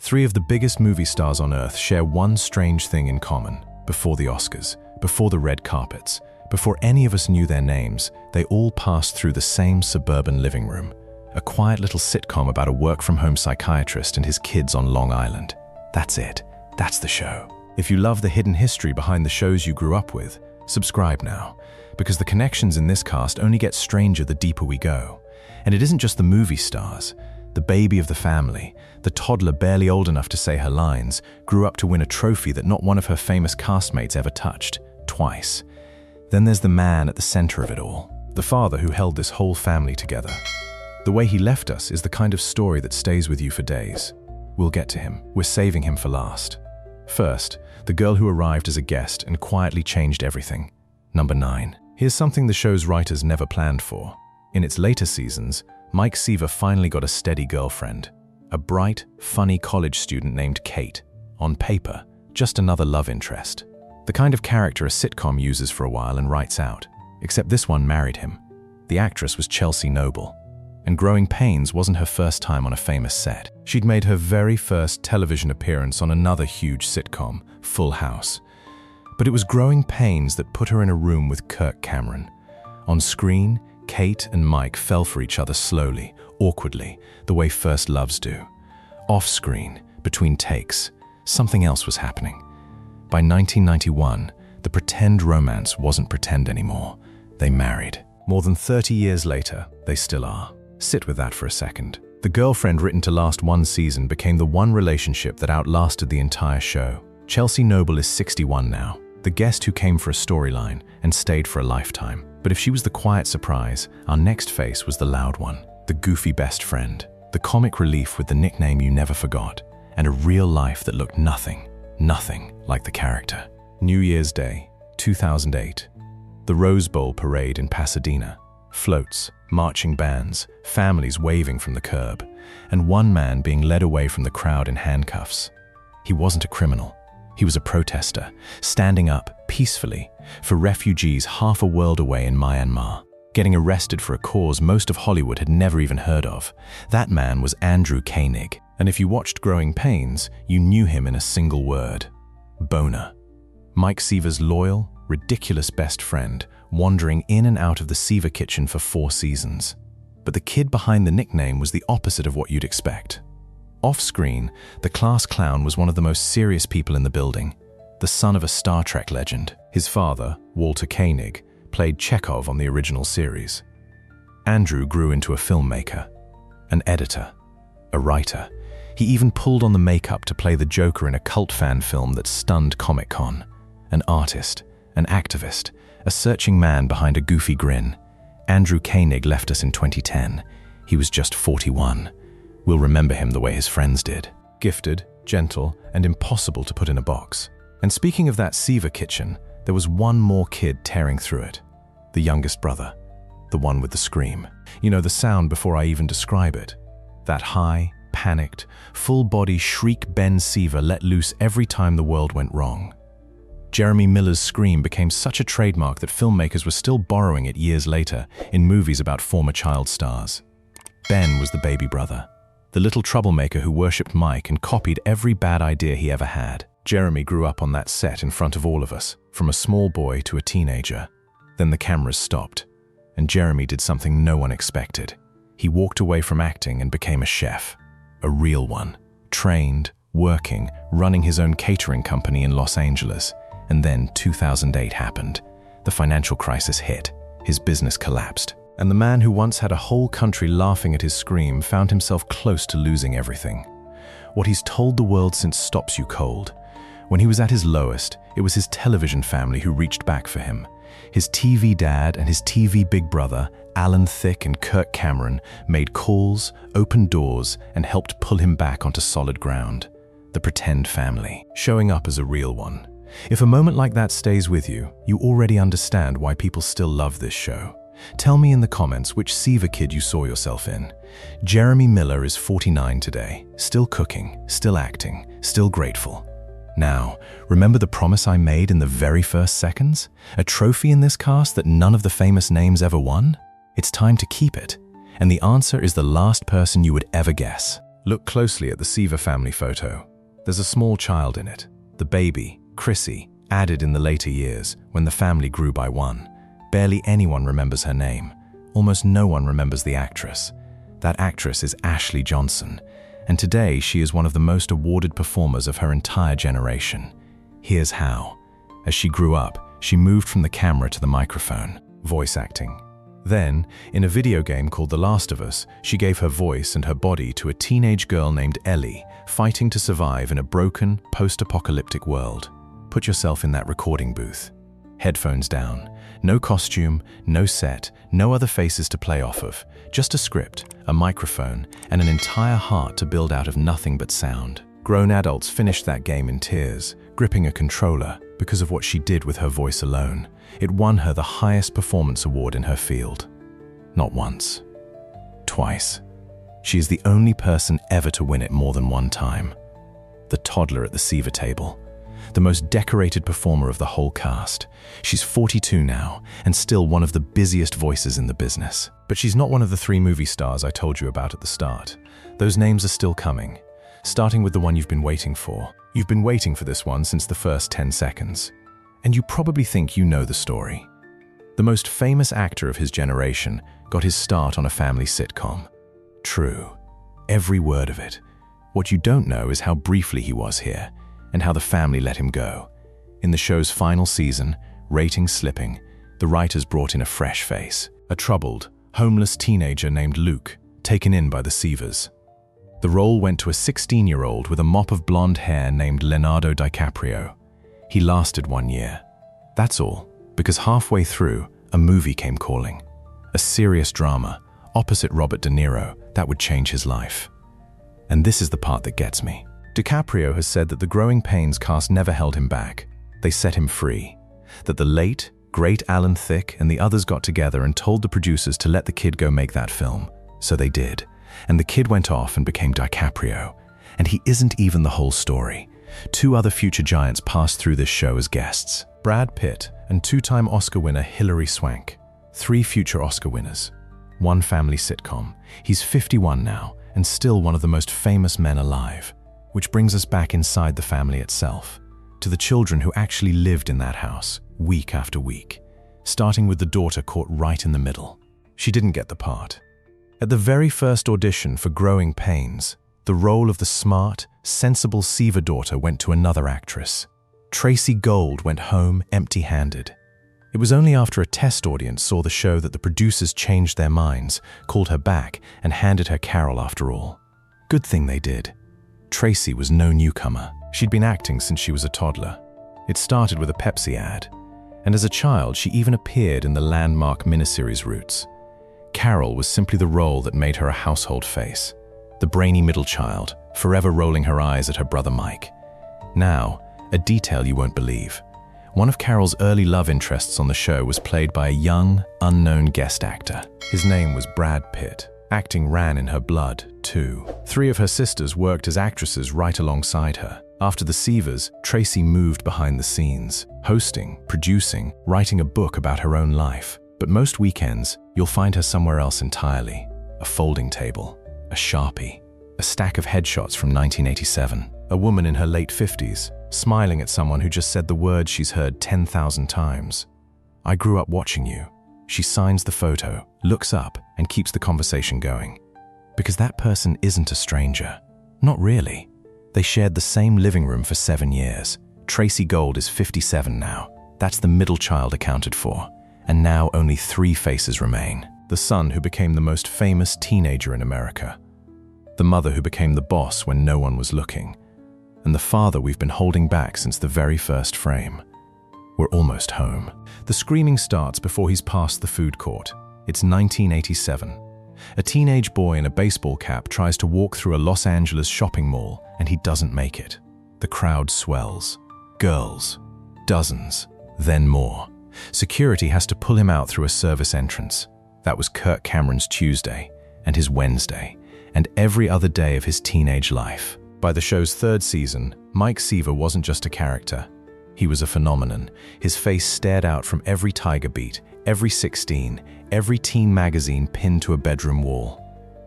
Three of the biggest movie stars on Earth share one strange thing in common. Before the Oscars, before the red carpets, before any of us knew their names, they all passed through the same suburban living room. A quiet little sitcom about a work-from-home psychiatrist and his kids on Long Island. That's it. That's the show. If you love the hidden history behind the shows you grew up with, subscribe now, because the connections in this cast only get stranger the deeper we go. And it isn't just the movie stars. The baby of the family, the toddler barely old enough to say her lines, grew up to win a trophy that not one of her famous castmates ever touched, twice. Then there's the man at the center of it all, the father who held this whole family together. The way he left us is the kind of story that stays with you for days. We'll get to him. We're saving him for last. First, the girl who arrived as a guest and quietly changed everything. Number 9. Here's something the show's writers never planned for. In its later seasons, Mike Seaver finally got a steady girlfriend. A bright, funny college student named Kate. On paper, just another love interest. The kind of character a sitcom uses for a while and writes out. Except this one married him. The actress was Chelsea Noble. And Growing Pains wasn't her first time on a famous set. She'd made her very first television appearance on another huge sitcom, Full House. But it was Growing Pains that put her in a room with Kirk Cameron. On screen, Kate and Mike fell for each other slowly, awkwardly, the way first loves do. Off-screen, between takes, something else was happening. By 1991, the pretend romance wasn't pretend anymore. They married. More than 30 years later, they still are. Sit with that for a second. The girlfriend written to last one season became the one relationship that outlasted the entire show. Chelsea Noble is 61 now, the guest who came for a storyline and stayed for a lifetime. But if she was the quiet surprise, our next face was the loud one, the goofy best friend, the comic relief with the nickname you never forgot, and a real life that looked nothing like the character. New Year's Day, 2008. The Rose Bowl parade in Pasadena. Floats, marching bands, families waving from the curb, and one man being led away from the crowd in handcuffs. He wasn't a criminal. He was a protester, standing up peacefully for refugees half a world away in Myanmar, getting arrested for a cause most of Hollywood had never even heard of. That man was Andrew Koenig, and if you watched Growing Pains, you knew him in a single word: boner. Mike Seaver's loyal, ridiculous best friend, wandering in and out of the Seaver kitchen for 4 seasons. But the kid behind the nickname was the opposite of what you'd expect. Off-screen, the class clown was one of the most serious people in the building, the son of a Star Trek legend. His father, Walter Koenig, played Chekhov on the original series. Andrew grew into a filmmaker, an editor, a writer. He even pulled on the makeup to play the Joker in a cult fan film that stunned Comic-Con. An artist, an activist, a searching man behind a goofy grin. Andrew Koenig left us in 2010. He was just 41. We'll remember him the way his friends did. Gifted, gentle, and impossible to put in a box. And speaking of that Seaver kitchen, there was one more kid tearing through it. The youngest brother. The one with the scream. You know, the sound before I even describe it. That high, panicked, full-body shriek Ben Seaver let loose every time the world went wrong. Jeremy Miller's scream became such a trademark that filmmakers were still borrowing it years later in movies about former child stars. Ben was the baby brother, the little troublemaker who worshipped Mike and copied every bad idea he ever had. Jeremy grew up on that set in front of all of us, from a small boy to a teenager. Then the cameras stopped, and Jeremy did something no one expected. He walked away from acting and became a chef, a real one, trained, working, running his own catering company in Los Angeles. And then 2008 happened. The financial crisis hit. His business collapsed. And the man who once had a whole country laughing at his scream found himself close to losing everything. What he's told the world since stops you cold. When he was at his lowest, it was his television family who reached back for him. His TV dad and his TV big brother, Alan Thicke and Kirk Cameron, made calls, opened doors, and helped pull him back onto solid ground. The pretend family, showing up as a real one. If a moment like that stays with you, you already understand why people still love this show. Tell me in the comments which Seaver kid you saw yourself in. Jeremy Miller is 49 today, still cooking, still acting, still grateful. Now, remember the promise I made in the very first seconds? A trophy in this cast that none of the famous names ever won? It's time to keep it. And the answer is the last person you would ever guess. Look closely at the Seaver family photo. There's a small child in it, the baby, Chrissy, added in the later years when the family grew by one. Barely anyone remembers her name. Almost no one remembers the actress. That actress is Ashley Johnson, and today she is one of the most awarded performers of her entire generation. Here's how. As she grew up, she moved from the camera to the microphone, voice acting. Then, in a video game called The Last of Us, she gave her voice and her body to a teenage girl named Ellie, fighting to survive in a broken, post-apocalyptic world. Put yourself in that recording booth. Headphones down. No costume, no set, no other faces to play off of. Just a script, a microphone, and an entire heart to build out of nothing but sound. Grown adults finished that game in tears, gripping a controller, because of what she did with her voice alone. It won her the highest performance award in her field. Not once. Twice. She is the only person ever to win it more than one time. The toddler at the Seaver table. The most decorated performer of the whole cast. She's 42 now, and still one of the busiest voices in the business. But she's not one of the 3 movie stars I told you about at the start. Those names are still coming, starting with the one you've been waiting for. You've been waiting for this one since the first 10 seconds. And you probably think you know the story. The most famous actor of his generation got his start on a family sitcom. True. Every word of it. What you don't know is how briefly he was here, and how the family let him go. In the show's final season, ratings slipping, the writers brought in a fresh face. A troubled, homeless teenager named Luke, taken in by the Seavers. The role went to a 16-year-old with a mop of blonde hair named Leonardo DiCaprio. He lasted 1 year. That's all, because halfway through, a movie came calling. A serious drama, opposite Robert De Niro, that would change his life. And this is the part that gets me. DiCaprio has said that the Growing Pains cast never held him back. They set him free. That the late, great Alan Thicke and the others got together and told the producers to let the kid go make that film. So they did. And the kid went off and became DiCaprio. And he isn't even the whole story. 2 other future giants passed through this show as guests. Brad Pitt and 2-time Oscar winner Hilary Swank. 3 future Oscar winners. 1 family sitcom. He's 51 now and still one of the most famous men alive. Which brings us back inside the family itself. To the children who actually lived in that house, week after week. Starting with the daughter caught right in the middle. She didn't get the part. At the very first audition for Growing Pains, the role of the smart, sensible Seaver daughter went to another actress. Tracy Gold went home empty-handed. It was only after a test audience saw the show that the producers changed their minds, called her back, and handed her Carol after all. Good thing they did. Tracy was no newcomer. She'd been acting since she was a toddler. It started with a Pepsi ad, and as a child she even appeared in the landmark miniseries Roots. Carol was simply the role that made her a household face. The brainy middle child, forever rolling her eyes at her brother Mike. Now, a detail you won't believe. One of Carol's early love interests on the show was played by a young, unknown guest actor. His name was Brad Pitt. Acting ran in her blood, too. 3 of her sisters worked as actresses right alongside her. After the Seavers, Tracy moved behind the scenes, hosting, producing, writing a book about her own life. But most weekends, you'll find her somewhere else entirely. A folding table, a Sharpie, a stack of headshots from 1987, a woman in her late 50s, smiling at someone who just said the words she's heard 10,000 times. I grew up watching you. She signs the photo, looks up, and keeps the conversation going. Because that person isn't a stranger. Not really. They shared the same living room for 7 years. Tracy Gold is 57 now. That's the middle child accounted for. And now only 3 faces remain. The son who became the most famous teenager in America. The mother who became the boss when no one was looking. And the father we've been holding back since the very first frame. We're almost home. The screaming starts before he's past the food court. It's 1987. A teenage boy in a baseball cap tries to walk through a Los Angeles shopping mall, and he doesn't make it. The crowd swells. Girls. Dozens. Then more. Security has to pull him out through a service entrance. That was Kirk Cameron's Tuesday, and his Wednesday, and every other day of his teenage life. By the show's 3rd season, Mike Seaver wasn't just a character. He was a phenomenon. His face stared out from every Tiger beat, every 16, every teen magazine pinned to a bedroom wall.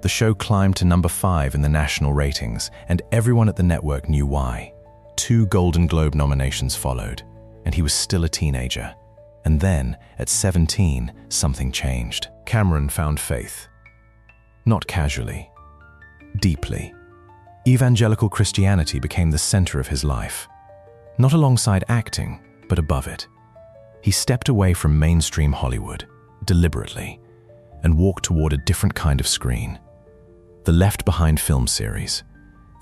The show climbed to number 5 in the national ratings, and everyone at the network knew why. 2 Golden Globe nominations followed, and he was still a teenager. And then, at 17, something changed. Cameron found faith. Not casually. Deeply. Evangelical Christianity became the center of his life. Not alongside acting, but above it. He stepped away from mainstream Hollywood, deliberately, and walked toward a different kind of screen. The Left Behind film series,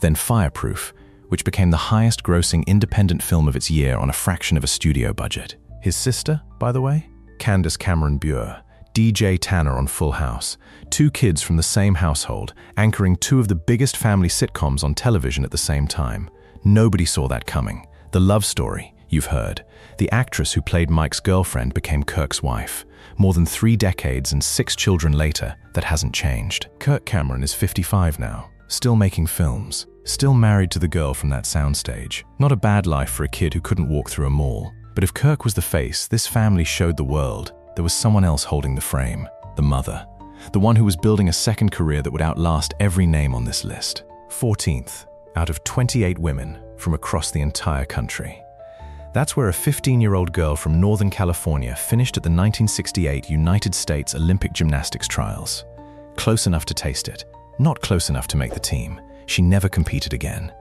then Fireproof, which became the highest-grossing independent film of its year on a fraction of a studio budget. His sister, by the way? Candace Cameron Bure, DJ Tanner on Full House, 2 kids from the same household, anchoring 2 of the biggest family sitcoms on television at the same time. Nobody saw that coming. The love story, you've heard. The actress who played Mike's girlfriend became Kirk's wife. More than 3 decades and 6 children later, that hasn't changed. Kirk Cameron is 55 now, still making films, still married to the girl from that soundstage. Not a bad life for a kid who couldn't walk through a mall. But if Kirk was the face, this family showed the world there was someone else holding the frame, the mother, the one who was building a second career that would outlast every name on this list. 14th out of 28 women from across the entire country. That's where a 15-year-old girl from Northern California finished at the 1968 United States Olympic Gymnastics trials. Close enough to taste it, not close enough to make the team. She never competed again.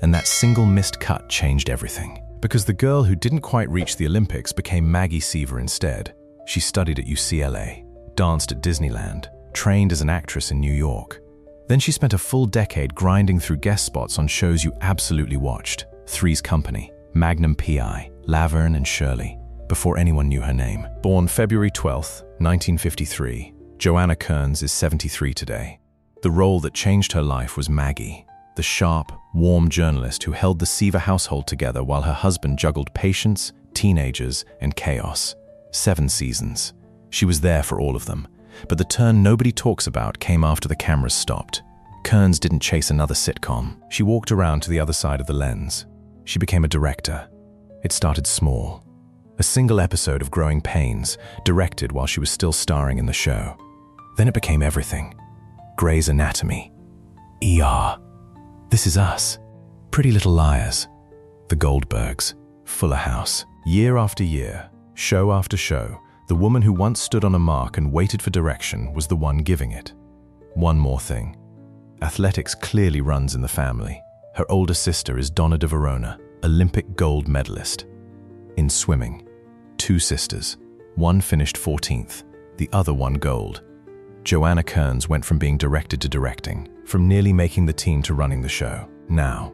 And that single missed cut changed everything. Because the girl who didn't quite reach the Olympics became Maggie Seaver instead. She studied at UCLA, danced at Disneyland, trained as an actress in New York. Then she spent a full decade grinding through guest spots on shows you absolutely watched. Three's Company, Magnum P.I., Laverne and Shirley, before anyone knew her name. Born February 12, 1953, Joanna Kerns is 73 today. The role that changed her life was Maggie, the sharp, warm journalist who held the Seaver household together while her husband juggled patience, teenagers, and chaos. 7 seasons. She was there for all of them. But the turn nobody talks about came after the cameras stopped. Kerns didn't chase another sitcom. She walked around to the other side of the lens. She became a director. It started small. A single episode of Growing Pains, directed while she was still starring in the show. Then it became everything. Grey's Anatomy. ER. This Is Us. Pretty Little Liars. The Goldbergs. Fuller House. Year after year, show after show, the woman who once stood on a mark and waited for direction was the one giving it. One more thing. Athletics clearly runs in the family. Her older sister is Donna de Verona, Olympic gold medalist. In swimming, 2 sisters. One finished 14th, the other won gold. Joanna Kerns went from being directed to directing, from nearly making the team to running the show. Now,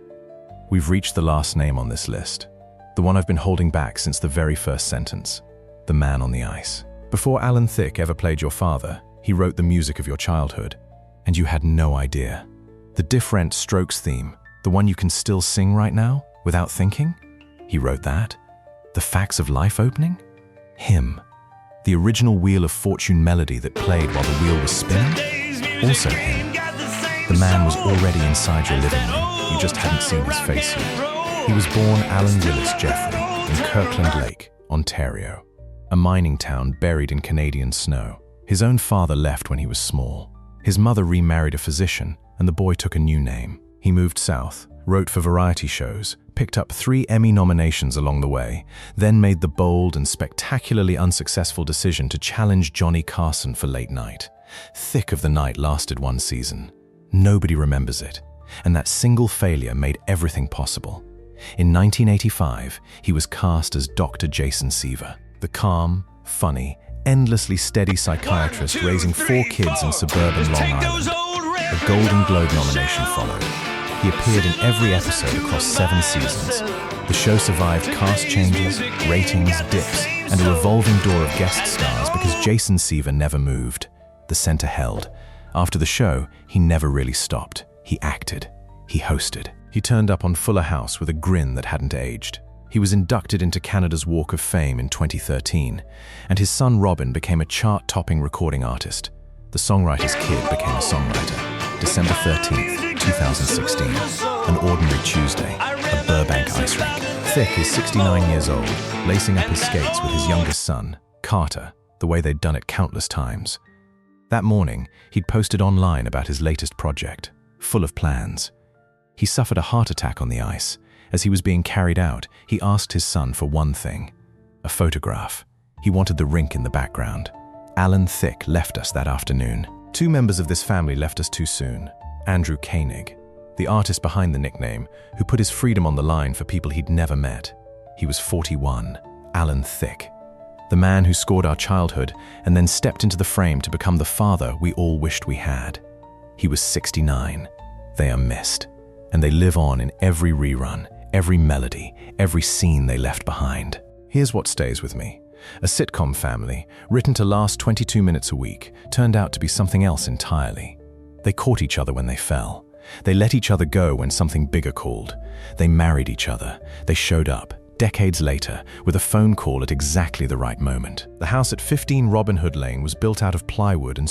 we've reached the last name on this list, the one I've been holding back since the very first sentence, the man on the ice. Before Alan Thicke ever played your father, he wrote the music of your childhood, and you had no idea. The Different Strokes theme, the one you can still sing right now, without thinking? He wrote that. The Facts of Life opening? Him. The original Wheel of Fortune melody that played while the wheel was spinning? Also him. The man was already inside your living room, you just hadn't seen his face yet. He was born Alan Willis Jeffrey in Kirkland Lake, Ontario, a mining town buried in Canadian snow. His own father left when he was small. His mother remarried a physician, and the boy took a new name. He moved south, wrote for variety shows, picked up 3 Emmy nominations along the way, then made the bold and spectacularly unsuccessful decision to challenge Johnny Carson for Late Night. Thicke of the Night lasted 1 season. Nobody remembers it, and that single failure made everything possible. In 1985, he was cast as Dr. Jason Seaver, the calm, funny, endlessly steady psychiatrist raising 4 kids in suburban Long Island. A Golden Globe nomination followed. He appeared in every episode across 7 seasons. The show survived cast changes, ratings, dips, and a revolving door of guest stars because Jason Seaver never moved. The center held. After the show, he never really stopped. He acted. He hosted. He turned up on Fuller House with a grin that hadn't aged. He was inducted into Canada's Walk of Fame in 2013, and his son Robin became a chart-topping recording artist. The songwriter's kid became a songwriter. December 13th, 2016, an ordinary Tuesday, a Burbank ice rink. Thicke is 69 years old, lacing up his skates with his youngest son, Carter, the way they'd done it countless times. That morning, he'd posted online about his latest project, full of plans. He suffered a heart attack on the ice. As he was being carried out, he asked his son for one thing: a photograph. He wanted the rink in the background. Thicke left us that afternoon. 2 members of this family left us too soon. Andrew Koenig, the artist behind the nickname, who put his freedom on the line for people he'd never met. He was 41, Thicke, the man who scored our childhood and then stepped into the frame to become the father we all wished we had. He was 69. They are missed, and they live on in every rerun, every melody, every scene they left behind. Here's what stays with me. A sitcom family, written to last 22 minutes a week, turned out to be something else entirely. They caught each other when they fell. They let each other go when something bigger called. They married each other. They showed up, decades later, with a phone call at exactly the right moment. The house at 15 Robin Hood Lane was built out of plywood and